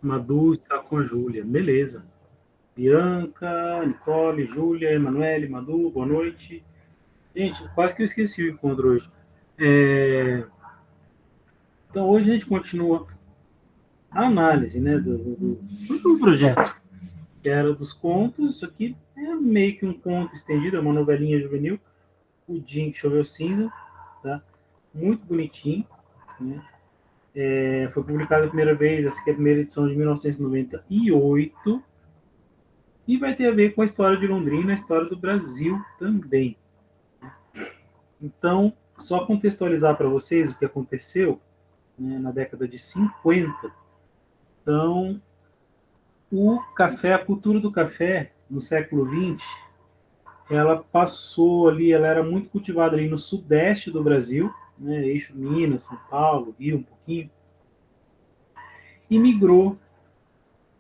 Madu está com a Júlia. Beleza. Bianca, Nicole, Júlia, Emanuele, Madu, boa noite. Gente, quase que eu esqueci o encontro hoje. É, Então, hoje a gente continua a análise, né, do projeto, que era dos contos. Isso aqui é meio que um conto estendido, é uma novelinha juvenil, O Dia em que Choveu Cinza, tá? Muito bonitinho, né? Foi publicado a primeira vez, essa aqui é a primeira edição de 1998, e vai ter a ver com a história de Londrina, a história do Brasil também. Então, só contextualizar para vocês o que aconteceu, né, na década de 50. Então, o café, a cultura do café no século XX, ela passou ali, ela era muito cultivada ali no sudeste do Brasil, né, eixo Minas, São Paulo, Rio um pouquinho, e migrou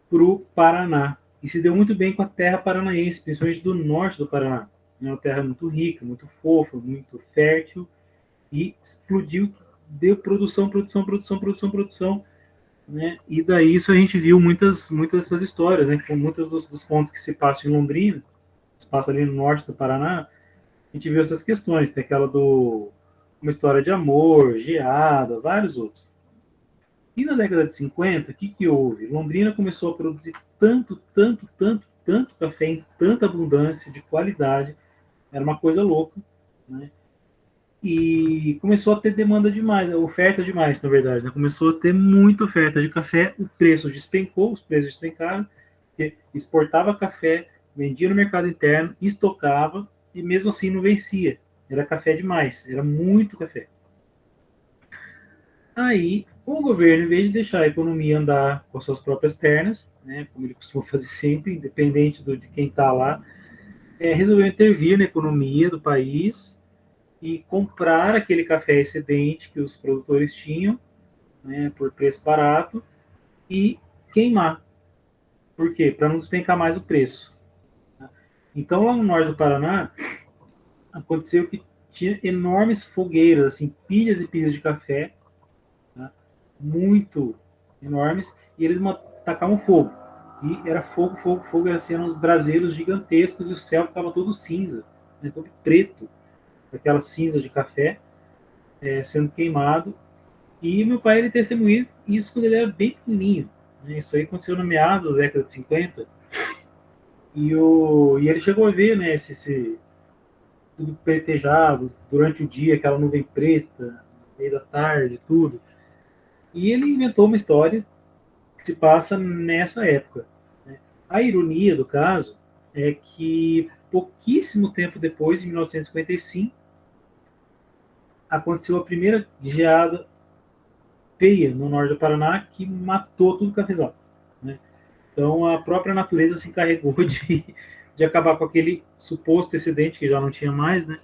para o Paraná. E se deu muito bem com a terra paranaense, principalmente do norte do Paraná. É uma terra muito rica, muito fofa, muito fértil, e explodiu, deu produção, produção, produção, produção, produção, né? E daí isso a gente viu muitas dessas histórias, né? Com muitos dos contos que se passam em Londrina, se passa ali no norte do Paraná, a gente viu essas questões, tem aquela do uma história de amor, geada, vários outros. E na década de 50, o que houve? Londrina começou a produzir tanto, tanto, tanto, tanto café em tanta abundância, de qualidade, era uma coisa louca, né? E começou a ter demanda demais, oferta demais, na verdade, né? Começou a ter muita oferta de café, o preço despencou, os preços despencaram, porque exportava café, vendia no mercado interno, estocava e mesmo assim não vencia. Era café demais, era muito café. Aí o governo, em vez de deixar a economia andar com as suas próprias pernas, né, como ele costuma fazer sempre, independente de quem está lá, resolveu intervir na economia do país e comprar aquele café excedente que os produtores tinham, né, por preço barato, e queimar. Por quê? Para não despencar mais o preço. Então, lá no norte do Paraná, aconteceu que tinha enormes fogueiras, assim, pilhas e pilhas de café, tá? Muito enormes, e eles tacavam fogo. E era fogo, fogo, fogo, era assim, eram uns braseiros gigantescos, e o céu ficava todo cinza, né, todo preto, aquela cinza de café sendo queimado. E meu pai ele testemunhou isso quando ele era bem pequenininho. Né? Isso aí aconteceu no meados da década de 50. E ele chegou a ver, né, tudo pretejado durante o dia, aquela nuvem preta, no meio da tarde, tudo. E ele inventou uma história que se passa nessa época. Né? A ironia do caso é que pouquíssimo tempo depois, em 1955, aconteceu a primeira geada feia no norte do Paraná que matou tudo cafezal. Né? Então a própria natureza se encarregou de acabar com aquele suposto excedente que já não tinha mais, né?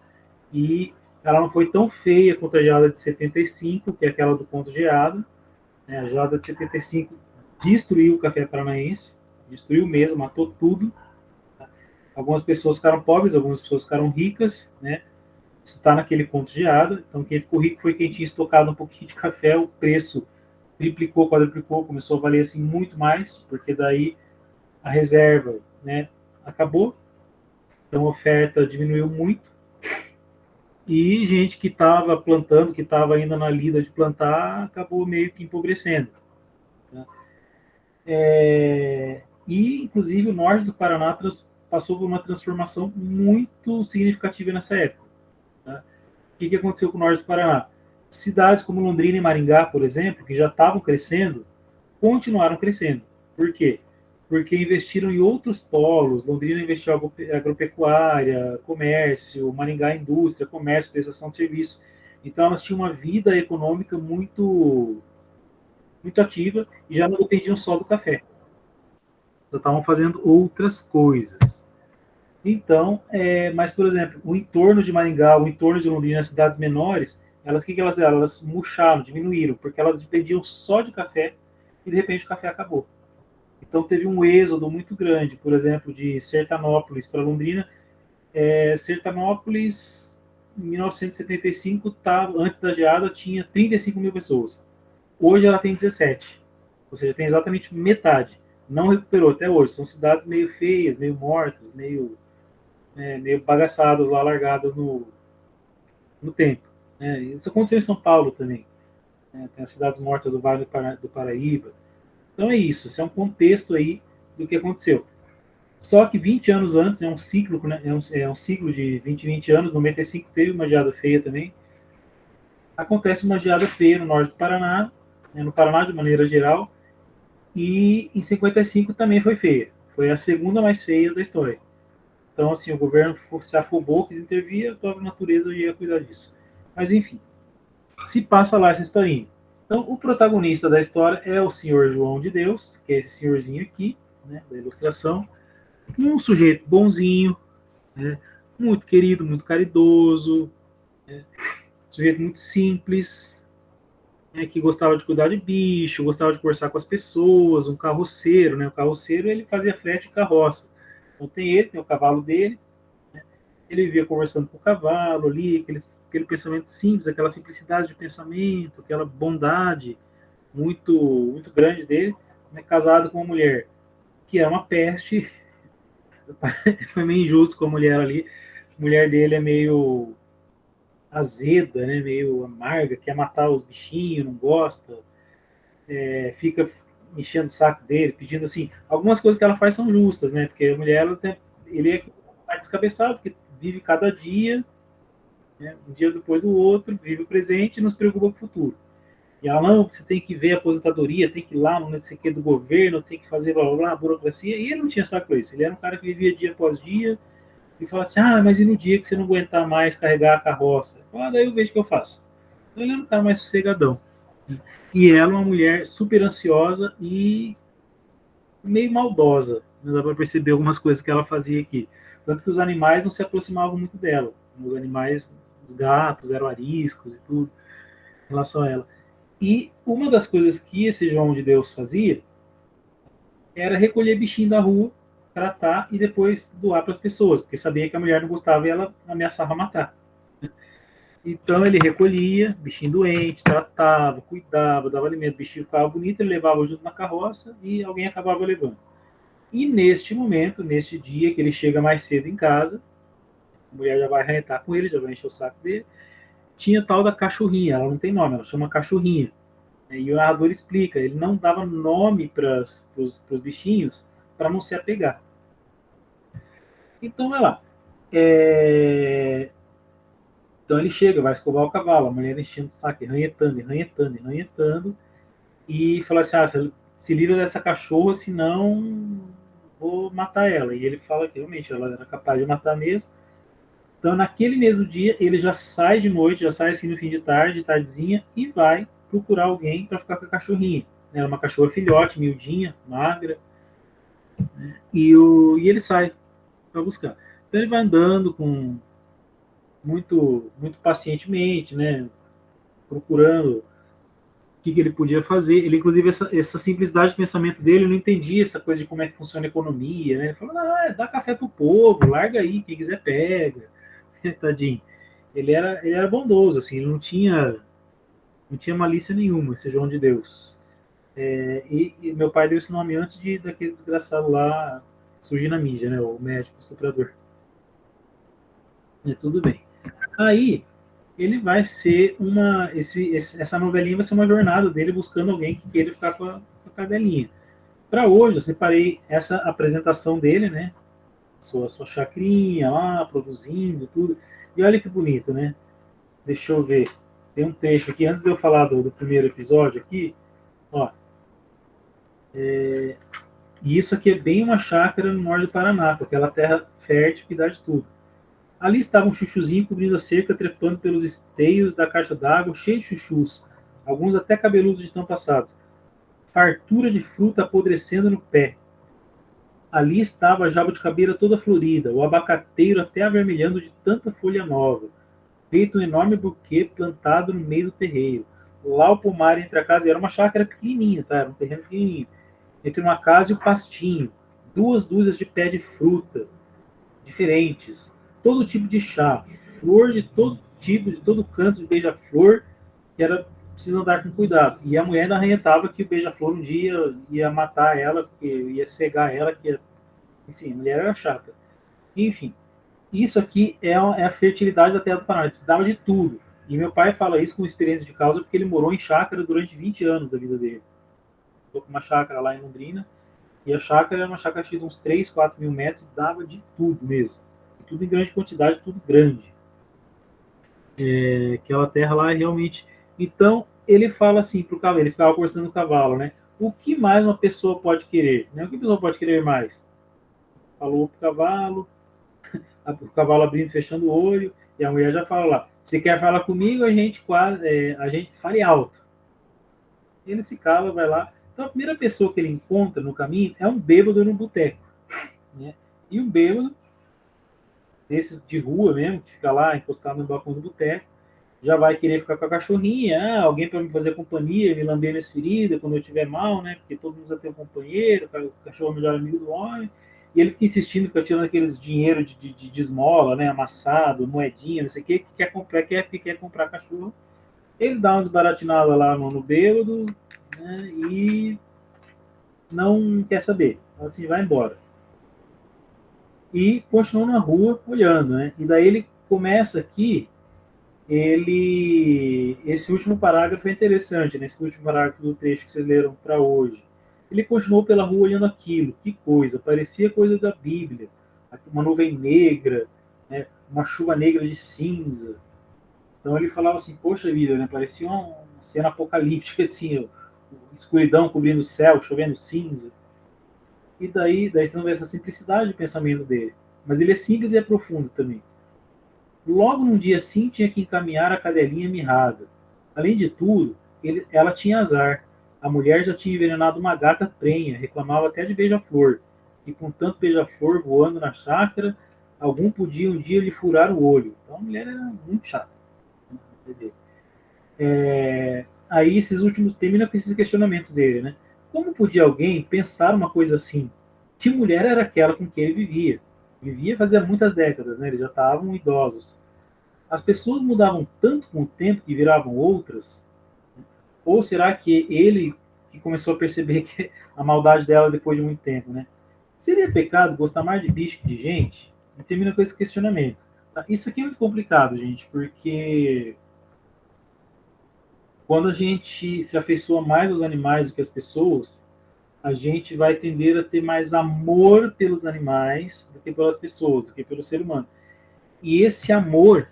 E ela não foi tão feia quanto a geada de 75, que é aquela do ponto geada. Né? A geada de 75 destruiu o café paranaense, destruiu mesmo, matou tudo. Algumas pessoas ficaram pobres, algumas pessoas ficaram ricas, né? Isso está naquele ponto geada. Então quem ficou rico foi quem tinha estocado um pouquinho de café, o preço triplicou, quadruplicou, começou a valer assim muito mais, porque daí a reserva, né, acabou, então a oferta diminuiu muito e gente que estava plantando, que estava ainda na lida de plantar, acabou meio que empobrecendo. Né? E, inclusive, o norte do Paraná passou por uma transformação muito significativa nessa época. Tá? O que aconteceu com o norte do Paraná? Cidades como Londrina e Maringá, por exemplo, que já estavam crescendo, continuaram crescendo. Por quê? Porque investiram em outros polos. Londrina investiu em agropecuária, comércio, Maringá indústria, comércio, prestação de serviço. Então elas tinham uma vida econômica muito ativa e já não dependiam só do café. Já estavam fazendo outras coisas. Então, mas por exemplo, o entorno de Maringá, o entorno de Londrina, as cidades menores, elas que elas eram? Elas murcharam, diminuíram, porque elas dependiam só de café e de repente o café acabou. Então teve um êxodo muito grande, por exemplo, de Sertanópolis para Londrina. Sertanópolis, em 1975, antes da geada, tinha 35 mil pessoas. Hoje ela tem 17. Ou seja, tem exatamente metade. Não recuperou até hoje. São cidades meio feias, meio mortas, meio bagaçadas lá, largadas no tempo. Isso aconteceu em São Paulo também. Tem as cidades mortas do Vale do Paraíba. Então é isso. Isso é um contexto aí do que aconteceu. Só que 20 anos antes, é um ciclo, né? É um ciclo de 20 anos. No 95 teve uma geada feia também. Acontece uma geada feia no norte do Paraná, no Paraná de maneira geral, e em 55 também foi feia. Foi a segunda mais feia da história. Então, assim, o governo se afobou, quis intervir, a própria natureza ia cuidar disso. Mas, enfim, se passa lá essa historinha. Então, o protagonista da história é o senhor João de Deus, que é esse senhorzinho aqui, né, da ilustração, um sujeito bonzinho, né, muito querido, muito caridoso, né, sujeito muito simples, né, que gostava de cuidar de bicho, gostava de conversar com as pessoas, um carroceiro, né, o carroceiro ele fazia frete de carroça. Então tem o cavalo dele, ele vivia conversando com o cavalo ali, aquele pensamento simples, aquela simplicidade de pensamento, aquela bondade muito, muito grande dele, né, casado com uma mulher que é uma peste. Foi meio injusto com a mulher ali. A mulher dele é meio azeda, né, meio amarga, quer matar os bichinhos, não gosta, fica enchendo o saco dele, pedindo assim. Algumas coisas que ela faz são justas, né? Porque a mulher, ele é mais descabeçado, que vive cada dia, né, um dia depois do outro, vive o presente e não se preocupa com o futuro. E ela, não, você tem que ver a aposentadoria, tem que ir lá, não sei o que, do governo, tem que fazer blá blá blá, burocracia. E ele não tinha saco com isso. Ele era um cara que vivia dia após dia e falava assim: ah, mas e no dia que você não aguentar mais carregar a carroça? Daí eu vejo o que eu faço. Então ele era um cara mais sossegadão. E ela, uma mulher super ansiosa e meio maldosa. Dá para perceber algumas coisas que ela fazia aqui. Tanto que os animais não se aproximavam muito dela. Os animais, os gatos eram ariscos e tudo em relação a ela. E uma das coisas que esse João de Deus fazia era recolher bichinho da rua, tratar e depois doar para as pessoas, porque sabia que a mulher não gostava e ela ameaçava matar. Então ele recolhia, bichinho doente, tratava, cuidava, dava alimento, o bichinho ficava bonito, ele levava junto na carroça e alguém acabava levando. E neste momento, neste dia que ele chega mais cedo em casa, a mulher já vai arrebentar com ele, já vai encher o saco dele, tinha tal da cachorrinha, ela não tem nome, ela chama cachorrinha. E o narrador explica, ele não dava nome para os bichinhos para não se apegar. Então, vai lá. Então ele chega, vai escovar o cavalo, a mulher enchendo o saco, arranhetando, e fala assim, se livra dessa cachorra, senão vou matar ela. E ele fala que realmente ela era capaz de matar mesmo. Então, naquele mesmo dia, ele já sai de noite, já sai assim no fim de tarde, tardezinha, e vai procurar alguém para ficar com a cachorrinha. Era uma cachorra filhote, miudinha, magra, e ele sai para buscar. Então ele vai andando com muito pacientemente, né, procurando o que ele podia fazer. Ele, inclusive, essa simplicidade de pensamento dele, não entendia essa coisa de como é que funciona a economia, né? Ele falou, dá café pro povo, larga aí, quem quiser pega. Tadinho. Ele era bondoso, assim, ele não tinha malícia nenhuma, esse João de Deus. E meu pai deu esse nome antes daquele desgraçado lá surgir na mídia, né? O médico estuprador. Tudo bem. Aí, ele vai ser essa novelinha vai ser uma jornada dele buscando alguém que queira ficar com a cadelinha. Para hoje, eu separei essa apresentação dele, né? Sua chacrinha lá, produzindo tudo. E olha que bonito, né? Deixa eu ver. Tem um trecho aqui, antes de eu falar do primeiro episódio aqui, ó. E isso aqui é bem uma chácara no norte do Paraná, com aquela terra fértil que dá de tudo. Ali estava um chuchuzinho cobrindo a cerca, trepando pelos esteios da caixa d'água, cheio de chuchus, alguns até cabeludos de tão passados. Fartura de fruta apodrecendo no pé. Ali estava a jabuticabeira toda florida, o abacateiro até avermelhando de tanta folha nova, feito um enorme buquê plantado no meio do terreiro. Lá o pomar entre a casa era uma chácara pequenininha, tá? Era um terreno pequenininho. Entre uma casa e o pastinho, 2 dúzias de pé de fruta diferentes, todo tipo de chá, flor de todo tipo, de todo canto de beija-flor, que era precisa andar com cuidado. E a mulher ainda arranhentava que o beija-flor um dia ia matar ela, porque ia cegar ela, que ia... Enfim, a mulher era chata. Enfim, isso aqui é a fertilidade da terra do Paraná, dava de tudo. E meu pai fala isso com experiência de causa, porque ele morou em chácara durante 20 anos da vida dele. Estou com uma chácara lá em Londrina, e a chácara era uma chácara de uns 3, 4 mil metros, dava de tudo mesmo. Tudo em grande quantidade, tudo grande. Aquela terra lá é realmente... Então, ele fala assim para o cavalo, ele ficava conversando com o cavalo, né? O que mais uma pessoa pode querer? Né? O que a pessoa pode querer mais? Falou para o cavalo abrindo e fechando o olho, e a mulher já fala lá, você quer falar comigo, a gente fale alto. Ele se cala, vai lá. Então a primeira pessoa que ele encontra no caminho é um bêbado no boteco. Né? E um bêbado, desses de rua mesmo, que fica lá encostado no balcão do boteco, já vai querer ficar com a cachorrinha, alguém para me fazer companhia, me lamber minhas feridas quando eu estiver mal, né? Porque todo mundo precisa ter um companheiro, o cachorro é o melhor amigo do homem. E ele fica insistindo, fica tirando aqueles dinheiro de esmola, né? Amassado, moedinha, não sei o que quer comprar cachorro. Ele dá uma desbaratinada lá no bêbado, né? E não quer saber. Assim, vai embora. E continua na rua olhando, né? E daí ele começa aqui esse último parágrafo é interessante, nesse último parágrafo do texto que vocês leram para hoje. Ele continuou pela rua olhando aquilo, que coisa, parecia coisa da Bíblia, uma nuvem negra, né, uma chuva negra de cinza. Então ele falava assim, poxa vida, né, parecia uma cena apocalíptica, assim, escuridão cobrindo o céu, chovendo cinza. E daí você não vê essa simplicidade de pensamento dele. Mas ele é simples e é profundo também. Logo num dia assim, tinha que encaminhar a cadelinha mirrada. Além de tudo, ela tinha azar. A mulher já tinha envenenado uma gata prenha, reclamava até de beija-flor. E com tanto beija-flor voando na chácara, algum podia um dia lhe furar o olho. Então a mulher era muito chata. Aí esses últimos termina com esses questionamentos dele, né? Como podia alguém pensar uma coisa assim? Que mulher era aquela com que ele vivia? Vivia fazia muitas décadas, né? Eles já estavam idosos. As pessoas mudavam tanto com o tempo que viravam outras? Ou será que ele que começou a perceber que a maldade dela depois de muito tempo, né? Seria pecado gostar mais de bicho que de gente? E termina com esse questionamento. Isso aqui é muito complicado, gente, porque quando a gente se afeiçoa mais aos animais do que às pessoas, a gente vai tender a ter mais amor pelos animais do que pelas pessoas, do que pelo ser humano. E esse amor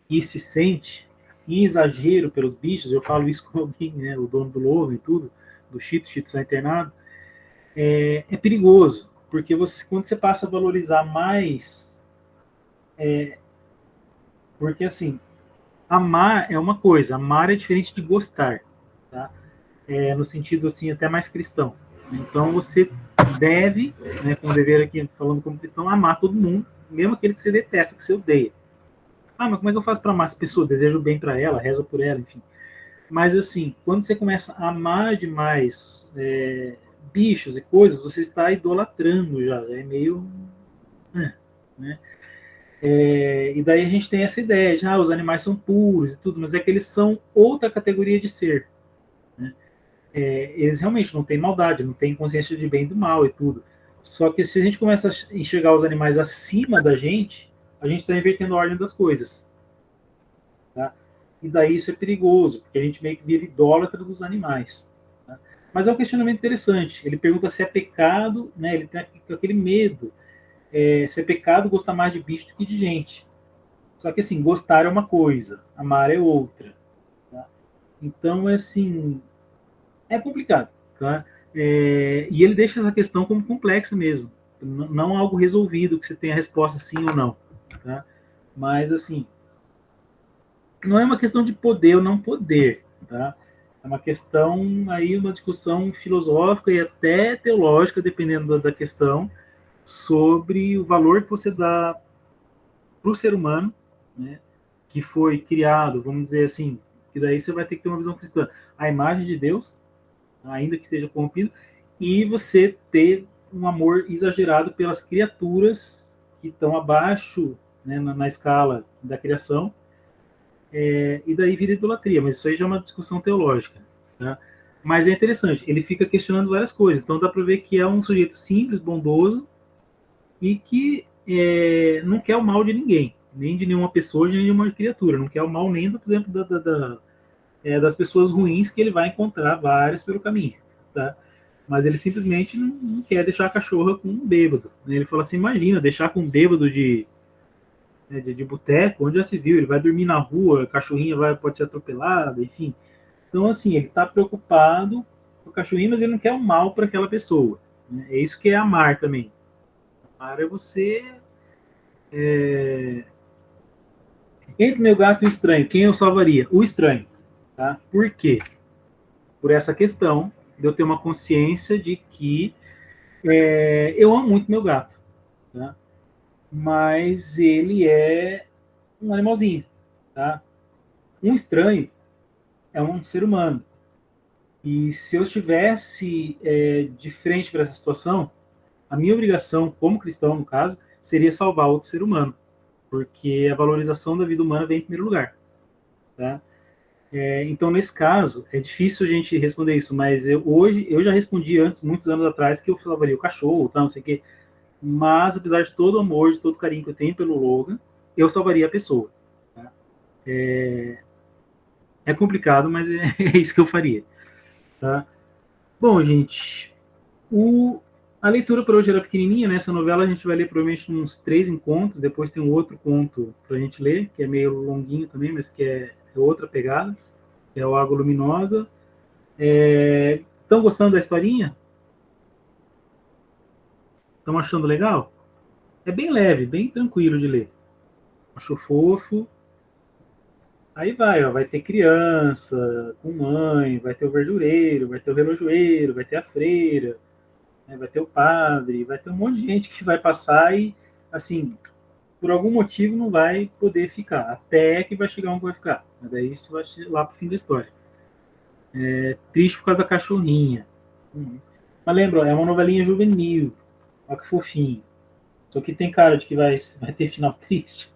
que se sente em exagero pelos bichos, eu falo isso com alguém, né, o dono do lobo e tudo, do Chito está internado, é perigoso, porque quando você passa a valorizar mais, porque assim, amar é uma coisa, amar é diferente de gostar, tá? No sentido assim até mais cristão. Então você deve, né, com o dever aqui falando como cristão, amar todo mundo, mesmo aquele que você detesta, que você odeia. Ah, mas como é que eu faço para amar essa pessoa? Desejo bem para ela, reza por ela, enfim. Mas assim, quando você começa a amar demais bichos e coisas, você está idolatrando já, é meio, né? E daí a gente tem essa ideia de os animais são puros e tudo, mas é que eles são outra categoria de ser. Né? Eles realmente não têm maldade, não têm consciência de bem e do mal e tudo. Só que se a gente começa a enxergar os animais acima da gente, a gente está invertendo a ordem das coisas. Tá? E daí isso é perigoso, porque a gente meio que vira idólatra dos animais. Tá? Mas é um questionamento interessante. Ele pergunta se é pecado, né? Ele tem aquele medo. Se é pecado gostar mais de bicho do que de gente. Só que assim, gostar é uma coisa, amar é outra. Tá? Então, assim, é complicado. Tá? E ele deixa essa questão como complexa mesmo. Não algo resolvido, que você tenha a resposta sim ou não. Tá? Mas, assim, não é uma questão de poder ou não poder, tá? É uma questão aí, uma discussão filosófica e até teológica, dependendo da questão, sobre o valor que você dá para o ser humano, né? Que foi criado, vamos dizer assim, que daí você vai ter que ter uma visão cristã, a imagem de Deus, ainda que esteja corrompido, e você ter um amor exagerado pelas criaturas que estão abaixo, né, na escala da criação, e daí vira idolatria, mas isso aí já é uma discussão teológica, tá? Mas é interessante, ele fica questionando várias coisas, então dá para ver que é um sujeito simples, bondoso, e que não quer o mal de ninguém, nem de nenhuma pessoa, nem de nenhuma criatura, não quer o mal nem, por exemplo, das pessoas ruins que ele vai encontrar várias pelo caminho, tá? Mas ele simplesmente não quer deixar a cachorra com um bêbado, né? Ele fala assim, imagina, deixar com um bêbado de boteco, onde já se viu, ele vai dormir na rua, a cachorrinha pode ser atropelada, enfim. Então, assim, ele está preocupado com o cachorrinho, mas ele não quer o mal para aquela pessoa, né? É isso que é amar também. Amar é você... Entre meu gato e o estranho, quem eu salvaria? O estranho. Tá? Por quê? Por essa questão de eu ter uma consciência de que eu amo muito meu gato, tá? Mas ele é um animalzinho. Tá? Um estranho é um ser humano. E se eu estivesse de frente para essa situação, a minha obrigação, como cristão no caso, seria salvar outro ser humano, porque a valorização da vida humana vem em primeiro lugar. Tá? Então, nesse caso, é difícil a gente responder isso, mas hoje eu já respondi antes, muitos anos atrás, que eu salvaria o cachorro, tá, não sei o quê, mas apesar de todo o amor, de todo o carinho que eu tenho pelo Logan, eu salvaria a pessoa. Tá? É complicado, mas é isso que eu faria. Tá? Bom, gente, a leitura para hoje era pequenininha, né? Essa novela a gente vai ler provavelmente uns 3 encontros, depois tem um outro conto para a gente ler, que é meio longuinho também, mas que é outra pegada, que é o Água Luminosa. Estão gostando da historinha? Estão achando legal? É bem leve, bem tranquilo de ler. Acho fofo. Aí vai, ó, vai ter criança com mãe, vai ter o verdureiro, vai ter o relojoeiro, vai ter a freira, né, vai ter o padre, vai ter um monte de gente que vai passar e, assim, por algum motivo não vai poder ficar, até que vai chegar um que vai ficar. Mas daí isso vai lá pro fim da história. Triste por causa da cachorrinha. Mas lembra, é uma novelinha juvenil. Olha que fofinho. Só que tem cara de que vai ter final triste.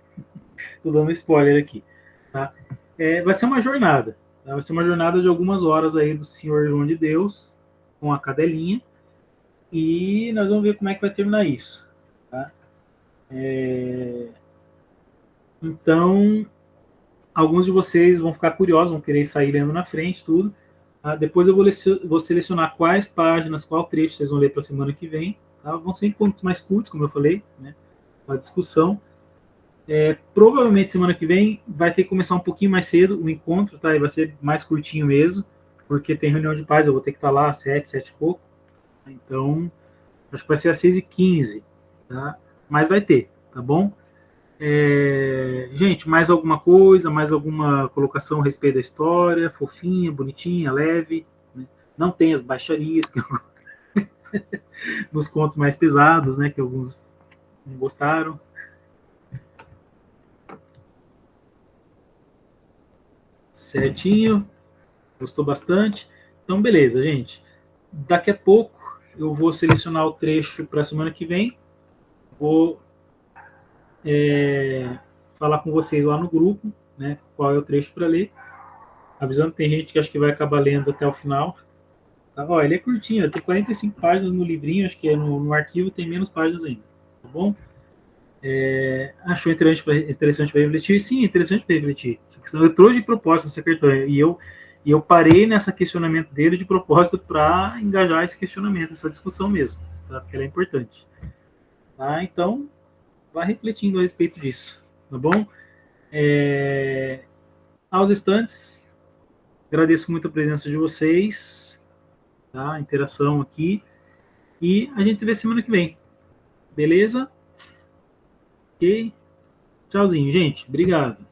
Tô dando spoiler aqui. Tá? Vai ser uma jornada. Tá? Vai ser uma jornada de algumas horas aí do Senhor João de Deus com a cadelinha. E nós vamos ver como é que vai terminar isso. Tá? Então, alguns de vocês vão ficar curiosos, vão querer sair lendo na frente, tudo. Tá? Depois eu vou selecionar quais páginas, qual trecho vocês vão ler para a semana que vem. Tá? Vão ser encontros mais curtos, como eu falei, né? Uma discussão. Provavelmente semana que vem vai ter que começar um pouquinho mais cedo o encontro, tá? E vai ser mais curtinho mesmo, porque tem reunião de paz, eu vou ter que estar lá às 7, 7 e pouco. Então, acho que vai ser às 6h15, tá? Mas vai ter, tá bom? Gente, mais alguma coisa, mais alguma colocação a respeito da história? Fofinha, bonitinha, leve, né? Não tem as baixarias que nos contos mais pesados, né? Que alguns não gostaram. Certinho, gostou bastante. Então, beleza, gente. Daqui a pouco eu vou selecionar o trecho para a semana que vem. Vou falar com vocês lá no grupo, né? Qual é o trecho para ler. Avisando que tem gente que acho que vai acabar lendo até o final. Tá? Ó, ele é curtinho, tem 45 páginas no livrinho, acho que no arquivo tem menos páginas ainda. Tá bom? Achou interessante para refletir? Sim, interessante para refletir. Essa questão, eu trouxe de propósito essa cartão e eu parei nesse questionamento dele de propósito para engajar esse questionamento, essa discussão mesmo, tá? Porque ela é importante. Tá? Então, vá refletindo a respeito disso, tá bom? Aos restantes, agradeço muito a presença de vocês, tá? A interação aqui, e a gente se vê semana que vem, beleza? Ok? Tchauzinho, gente. Obrigado.